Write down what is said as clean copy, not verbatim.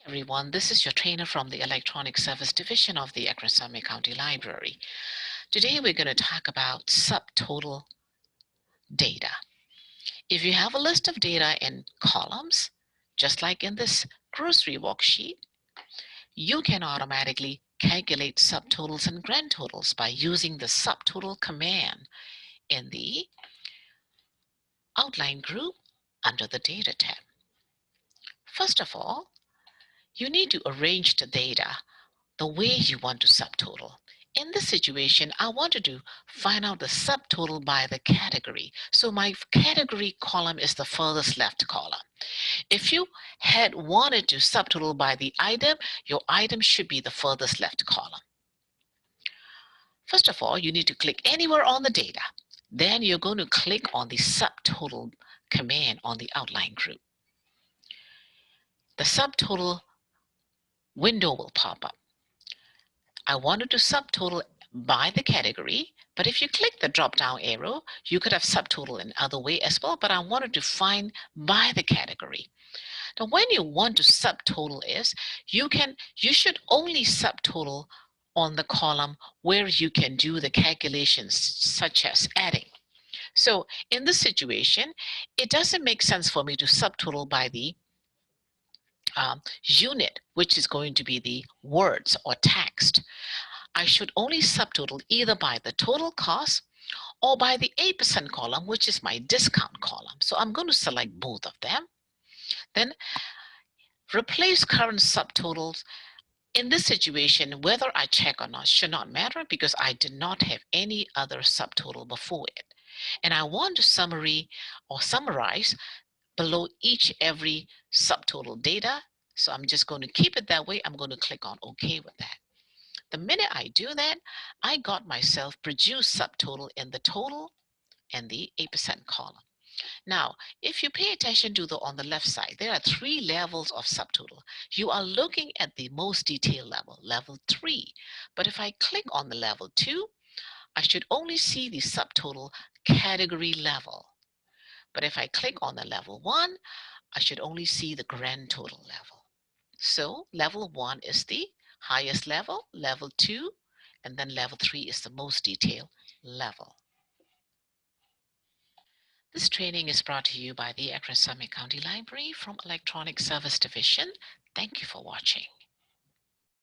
Everyone, this is your trainer from the Electronic Service Division of the Summit County Library. Today we're going to talk about subtotal data. If you have a list of data in columns, just like in this grocery worksheet, you can automatically calculate subtotals and grand totals by using the subtotal command in the outline group under the data tab. First of all, you need to arrange the data the way you want to subtotal. In this situation, I wanted to find out the subtotal by the category. So my category column is the furthest left column. If you had wanted to subtotal by the item, your item should be the furthest left column. First of all, you need to click anywhere on the data. Then you're going to click on the subtotal command on the outline group. The subtotal window will pop up. I wanted to subtotal by the category, but if you click the drop down arrow, you could have subtotal in other way as well, but I wanted to find by the category. Now, when you want to subtotal is, you should only subtotal on the column where you can do the calculations such as adding. So in this situation, it doesn't make sense for me to subtotal by the unit, which is going to be the words or text. I should only subtotal either by the total cost or by the 8% column, which is my discount column. So I'm going to select both of them. Then replace current subtotals. In this situation, whether I check or not should not matter because I did not have any other subtotal before it. And I want to summarize below every subtotal data. So I'm just going to keep it that way. I'm going to click on OK with that. The minute I do that, I got myself produce subtotal in the total and the 8% column. Now, if you pay attention to on the left side, there are 3 levels of subtotal. You are looking at the most detailed level, level 3. But if I click on the level 2, I should only see the subtotal category level. But if I click on the level 1, I should only see the grand total level. So level 1 is the highest level, level 2, and then level 3 is the most detailed level. This training is brought to you by the Summit County Library from Electronic Service Division. Thank you for watching.